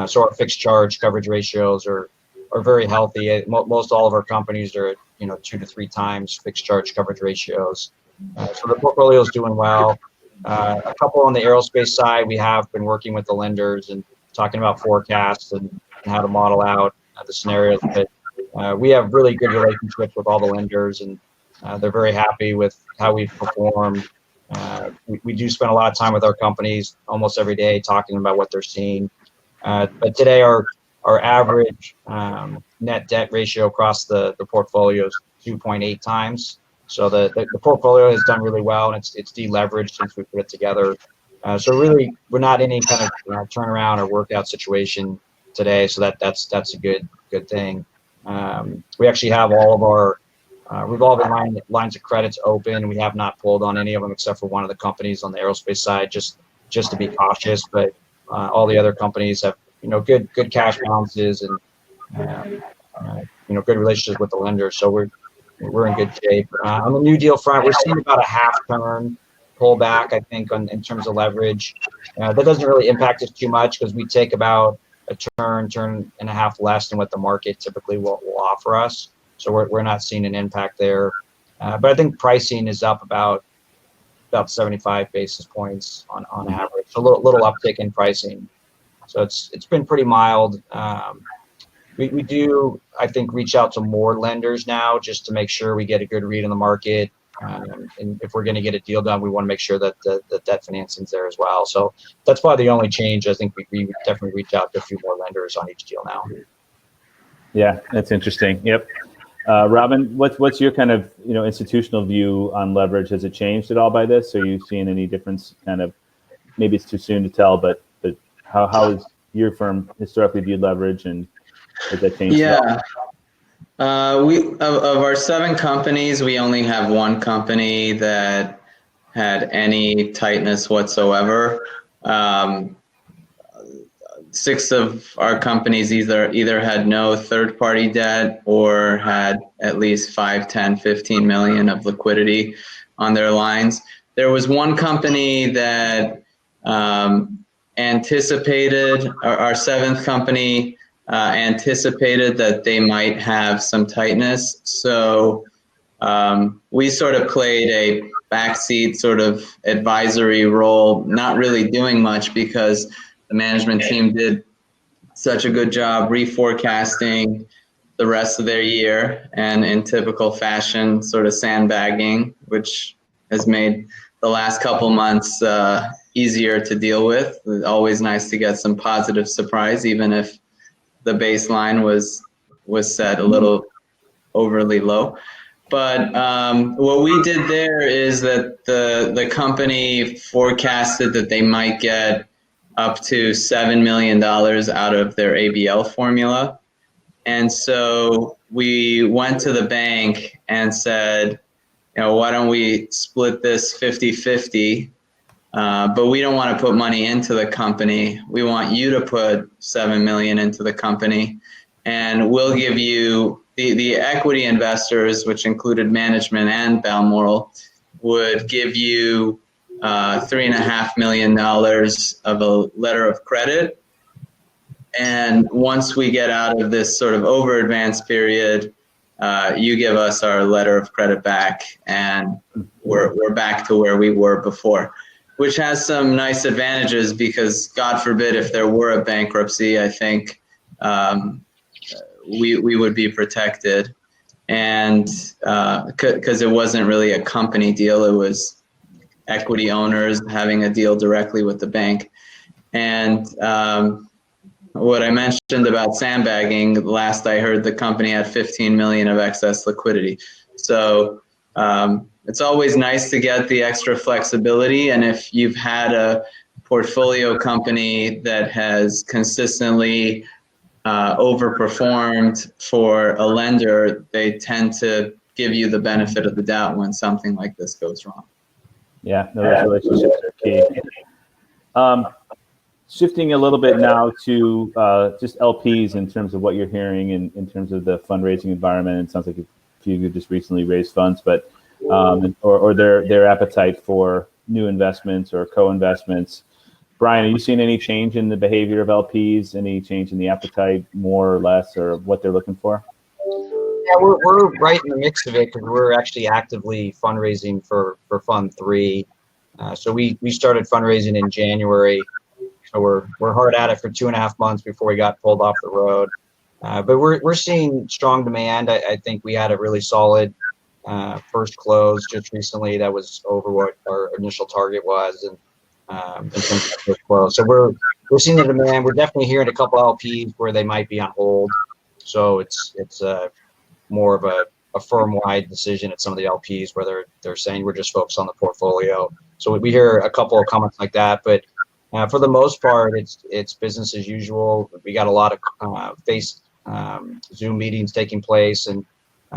So our fixed charge coverage ratios are very healthy. Most all of our companies are 2 to 3 times fixed charge coverage ratios. So the portfolio is doing well. A couple on the aerospace side, we have been working with the lenders and talking about forecasts and how to model out the scenarios. But we have really good relationships with all the lenders, and they're very happy with how we've performed. We do spend a lot of time with our companies almost every day talking about what they're seeing. But today our average net debt ratio across the portfolio is 2.8 times. So the portfolio has done really well, and it's deleveraged since we put it together. So really, we're not in any kind of turnaround or workout situation today. So that's a good thing. We actually have all of our revolving lines of credits open. We have not pulled on any of them except for one of the companies on the aerospace side, just to be cautious. But all the other companies have good cash balances and good relationships with the lenders. So we're in good shape. On the new deal front, we're seeing about a half turn pullback, I think, in terms of leverage. That doesn't really impact us too much because we take about a turn and a half less than what the market typically will offer us. So we're not seeing an impact there. But I think pricing is up about 75 basis points on average. So a little uptick in pricing. So it's been pretty mild. We do, I think, reach out to more lenders now just to make sure we get a good read on the market. And if we're going to get a deal done, we want to make sure that the debt financing's there as well. So that's probably the only change. I think we definitely reach out to a few more lenders on each deal now. Yeah, that's interesting. Yep. Robin, what's your kind of institutional view on leverage? Has it changed at all by this? Are you seeing any difference? Kind of, maybe it's too soon to tell, but how is your firm historically viewed leverage, and has that changed? Yeah. We of our 7 companies, we only have one company that had any tightness whatsoever. 6 of our companies either had no third-party debt or had at least 5, 10, 15 million of liquidity on their lines. There was one company that anticipated, our 7th company anticipated that they might have some tightness. So we sort of played a backseat sort of advisory role, not really doing much because the management team did such a good job reforecasting the rest of their year, and in typical fashion, sort of sandbagging, which has made the last couple months easier to deal with. It's always nice to get some positive surprise, even if the baseline was set a little overly low. But what we did there is that the company forecasted that they might get up to $7 million out of their ABL formula. And so we went to the bank and said, why don't we split this 50-50? But we don't want to put money into the company. We want you to put $7 million into the company, and we'll give you the equity investors, which included management and Balmoral, would give you $3.5 million of a letter of credit. And once we get out of this sort of over advance period, you give us our letter of credit back, and we're back to where we were before, which has some nice advantages because, God forbid, if there were a bankruptcy, I think we would be protected. And because it wasn't really a company deal, it was equity owners having a deal directly with the bank. And what I mentioned about sandbagging, last I heard the company had 15 million of excess liquidity. So it's always nice to get the extra flexibility. And if you've had a portfolio company that has consistently overperformed for a lender, they tend to give you the benefit of the doubt when something like this goes wrong. Yeah, no, those relationships are key. Shifting a little bit now to just LPs in terms of what you're hearing in terms of the fundraising environment. It sounds like a few of you just recently raised funds, but or their appetite for new investments or co-investments. Brian, are you seeing any change in the behavior of LPs? Any change in the appetite, more or less, or what they're looking for? Yeah, we're right in the mix of it because we're actually actively fundraising for Fund 3. So we started fundraising in January. So we're hard at it for 2.5 months before we got pulled off the road. But we're seeing strong demand. I think we had a really solid first close just recently that was over what our initial target was, and in terms of first close. So we're seeing the demand. We're definitely hearing a couple LPs where they might be on hold. So it's more of a firm-wide decision at some of the LPs where they're saying we're just focused on the portfolio. So we hear a couple of comments like that, but for the most part, it's business as usual. We got a lot of Zoom meetings taking place, and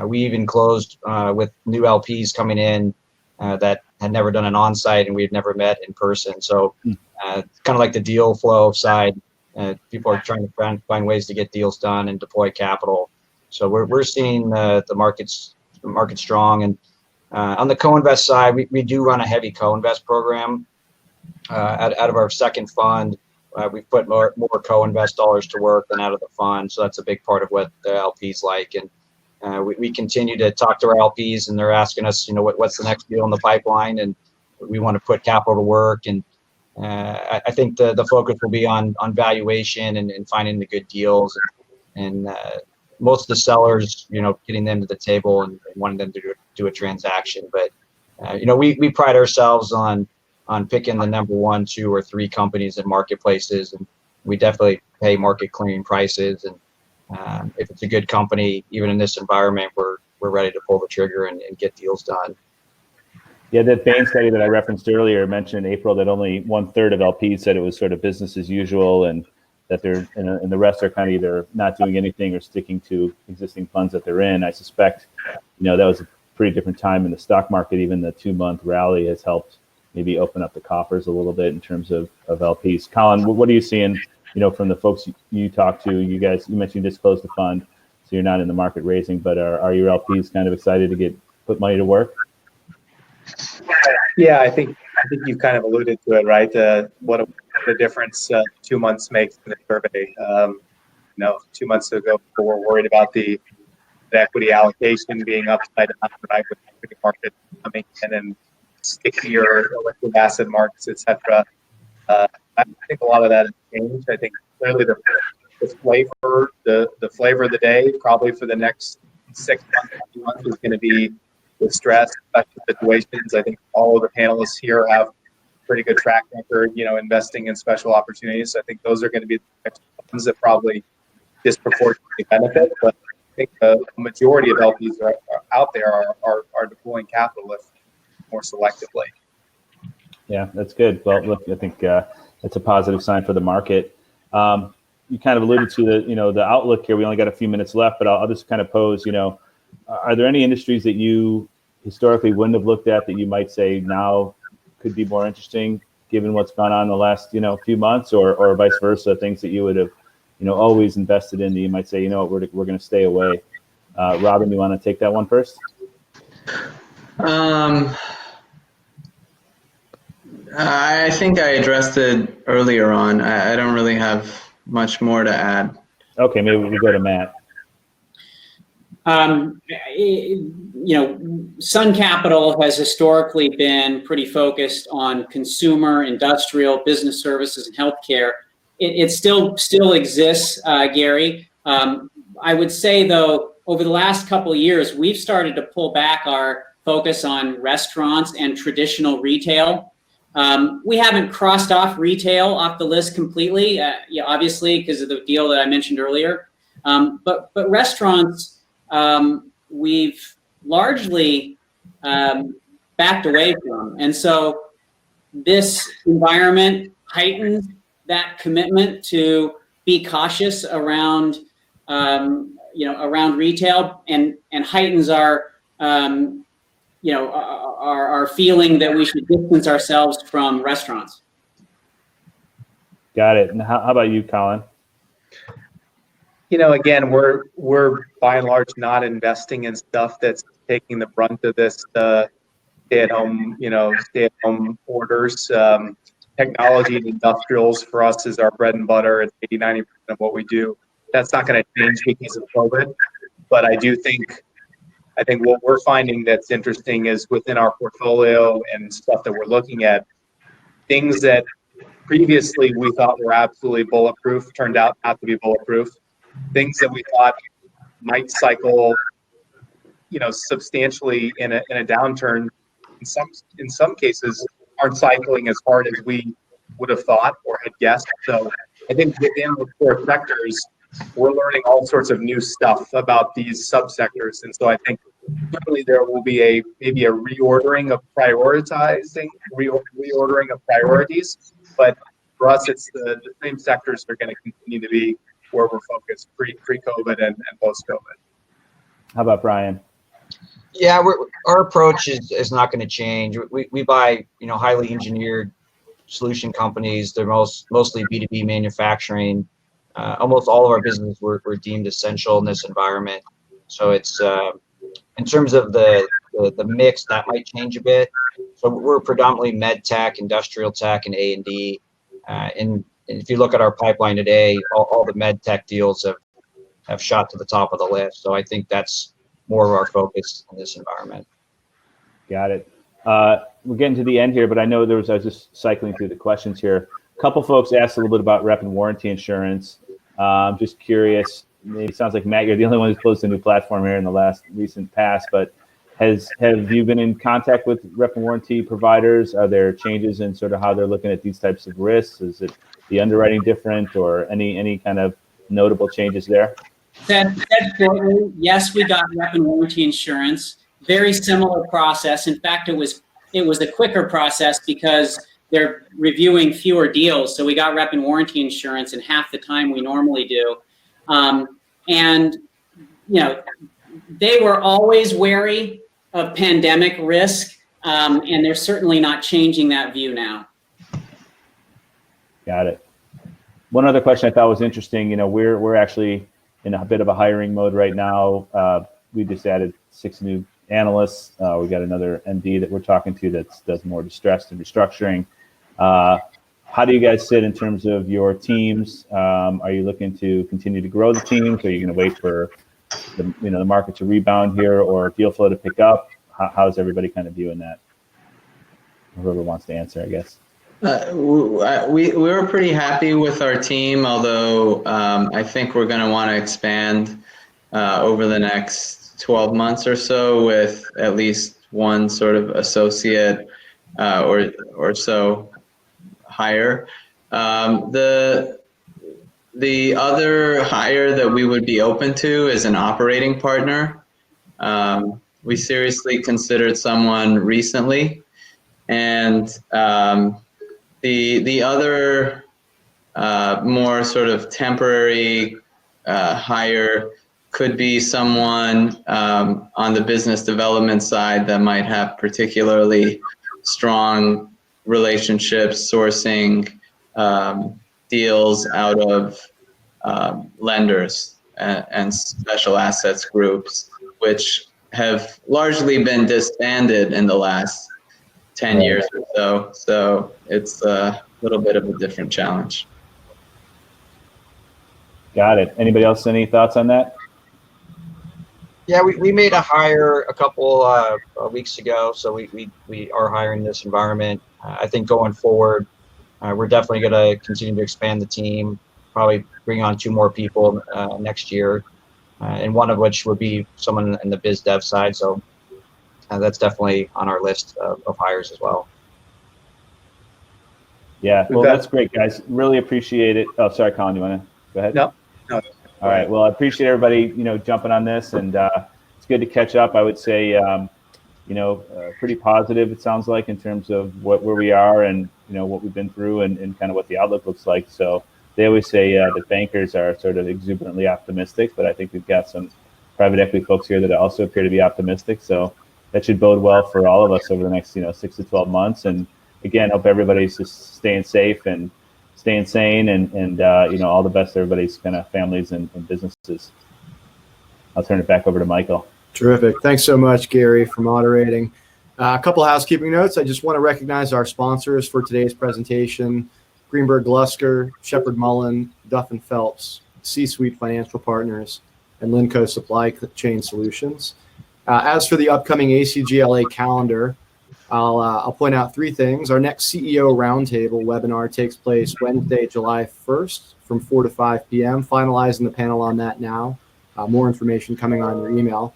we even closed with new LPs coming in that had never done an on-site and we had never met in person. So kind of like the deal flow side, people are trying to find ways to get deals done and deploy capital. So we're seeing the market strong. And on the co-invest side, we do run a heavy co-invest program. Out of our second fund, we've put more co-invest dollars to work than out of the fund. So that's a big part of what the LPs like. And we continue to talk to our LPs, and they're asking us, what's the next deal in the pipeline, and we want to put capital to work. And I think the focus will be on valuation and finding the good deals, and most of the sellers, getting them to the table and wanting them to do a transaction. But we pride ourselves on picking the number 1, 2, or 3 companies in marketplaces, and we definitely pay market clearing prices. And if it's a good company, even in this environment, we're ready to pull the trigger and get deals done. Yeah, that Bain study that I referenced earlier mentioned in April that only 1/3 of LPs said it was sort of business as usual, and that they're and the rest are kind of either not doing anything or sticking to existing funds that they're in. I suspect, that was a pretty different time in the stock market. Even the 2-month rally has helped maybe open up the coffers a little bit in terms of LPs. Colin, what are you seeing, from the folks you talk to? You mentioned you just closed the fund, so you're not in the market raising, but are your LPs kind of excited to put money to work? Yeah, I think you kind of alluded to it, right? What the difference 2 months makes in the survey. 2 months ago, people were worried about the equity allocation being upside down, right, with the equity market coming in and stickier liquid asset markets, et cetera. I think a lot of that has changed. I think clearly the flavor of the day, probably for the next 6 months, 2 months, is going to be the stress, special situations. I think all of the panelists here have pretty good track record, investing in special opportunities. I think those are going to be the ones that probably disproportionately benefit. But I think the majority of LPs are out there are deploying capital more selectively. Yeah, that's good. Well, look, I think that's a positive sign for the market. You kind of alluded to the outlook here. We only got a few minutes left, but I'll just kind of pose, are there any industries that you historically wouldn't have looked at that you might say now could be more interesting given what's gone on in the last, few months, or vice versa, things that you would have, always invested in that you might say, we're going to stay away. Robin, you want to take that one first? I think I addressed it earlier on. I don't really have much more to add. Okay, maybe we go to Matt. Sun Capital has historically been pretty focused on consumer, industrial, business services, and healthcare. It still exists, Gary. I would say, though, over the last couple of years, we've started to pull back our focus on restaurants and traditional retail. We haven't crossed off retail off the list completely, obviously, because of the deal that I mentioned earlier. But restaurants, we've largely backed away from. And so this environment heightens that commitment to be cautious around, around retail, and heightens our feeling that we should distance ourselves from restaurants. Got it. And how about you, Colin? Again, we're by and large not investing in stuff that's taking the brunt of this stay-at-home orders. Technology and industrials for us is our bread and butter. It's 80-90% of what we do. That's not going to change because of COVID. But I think what we're finding that's interesting is within our portfolio and stuff that we're looking at, things that previously we thought were absolutely bulletproof turned out not to be bulletproof. Things that we thought might cycle, substantially in a downturn, in some cases aren't cycling as hard as we would have thought or had guessed. So I think within the core sectors, we're learning all sorts of new stuff about these subsectors. And so I think certainly there will be maybe a reordering of priorities. But for us, it's the same sectors are going to continue to be where we're focused pre-COVID and post-COVID. How about Brian? Yeah, our approach is not going to change. We buy highly engineered solution companies. They're mostly B2B manufacturing. Almost all of our business we're deemed essential in this environment. So it's in terms of the mix, that might change a bit. So we're predominantly med tech, industrial tech, and A&D. And if you look at our pipeline today, all the med tech deals have shot to the top of the list. So I think that's more of our focus in this environment. Got it. We're getting to the end here, but I know I was just cycling through the questions here. A couple folks asked a little bit about rep and warranty insurance. I'm just curious. It sounds like, Matt, you're the only one who's closed a new platform here in the recent past, but have you been in contact with rep and warranty providers? Are there changes in sort of how they're looking at these types of risks? Is it the underwriting different, or any kind of notable changes there? Said shortly, yes, we got rep and warranty insurance. Very similar process. In fact, it was a quicker process because they're reviewing fewer deals. So we got rep and warranty insurance in half the time we normally do. And they were always wary of pandemic risk, and they're certainly not changing that view now. Got it. One other question I thought was interesting. We're actually in a bit of a hiring mode right now. We just added 6 new analysts. We got another MD that we're talking to that does more distressed and restructuring. How do you guys sit in terms of your teams? Are you looking to continue to grow the teams? Are you going to wait for the market to rebound here or deal flow to pick up? How's everybody kind of viewing that? Whoever wants to answer, I guess. We were pretty happy with our team, although I think we're going to want to expand over the next 12 months or so with at least one sort of associate or so hire. The other hire that we would be open to is an operating partner. We seriously considered someone recently, and the other more sort of temporary hire could be someone on the business development side that might have particularly strong relationships sourcing deals out of lenders and special assets groups, which have largely been disbanded in the last 10 years or so. So it's a little bit of a different challenge. Got it. Anybody else, any thoughts on that? Yeah, we made a hire a couple weeks ago, so we are hiring this environment. I think going forward, we're definitely going to continue to expand the team, probably bring on 2 more people next year, and one of which would be someone in the biz dev side. So that's definitely on our list of hires as well. Yeah, well, that's great, guys. Really appreciate it. Oh, sorry, Colin, you want to go ahead? No. All right. Well, I appreciate everybody, jumping on this, and it's good to catch up. I would say, pretty positive. It sounds like in terms of where we are and what we've been through and kind of what the outlook looks like. So they always say that bankers are sort of exuberantly optimistic, but I think we've got some private equity folks here that also appear to be optimistic. So that should bode well for all of us over the next 6 to 12 months. And again, hope everybody's just staying safe and staying sane, and all the best to everybody's kind of families and businesses. I'll turn it back over to Michael. Terrific. Thanks so much, Gary, for moderating. A couple of housekeeping notes. I just want to recognize our sponsors for today's presentation: Greenberg Glusker, Shepard Mullen, Duff & Phelps, C-Suite Financial Partners, and Linco Supply Chain Solutions. As for the upcoming ACGLA calendar, I'll point out 3 things. Our next CEO Roundtable webinar takes place Wednesday, July 1st from 4 to 5 p.m. Finalizing the panel on that now. More information coming on your email.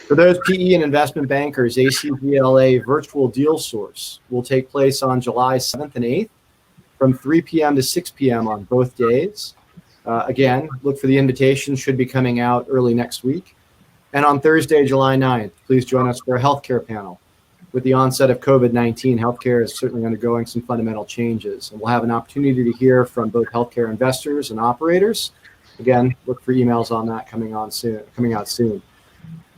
For those PE and investment bankers, ACGLA Virtual Deal Source will take place on July 7th and 8th from 3 p.m. to 6 p.m. on both days. Again, look for the invitation, should be coming out early next week. And on Thursday, July 9th, please join us for a healthcare panel. With the onset of COVID-19, healthcare is certainly undergoing some fundamental changes, and we'll have an opportunity to hear from both healthcare investors and operators. Again, look for emails on that coming out soon.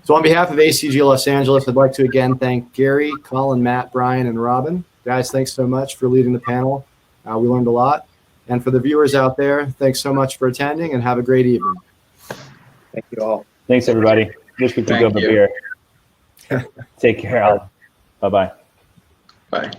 So on behalf of ACG Los Angeles, I'd like to again thank Gary, Colin, Matt, Brian, and Robin. Guys, thanks so much for leading the panel. We learned a lot. And for the viewers out there, thanks so much for attending, and have a great evening. Thank you all. Thanks, everybody. Wish we could go for beer. Take care, Alan. Bye-bye. Bye.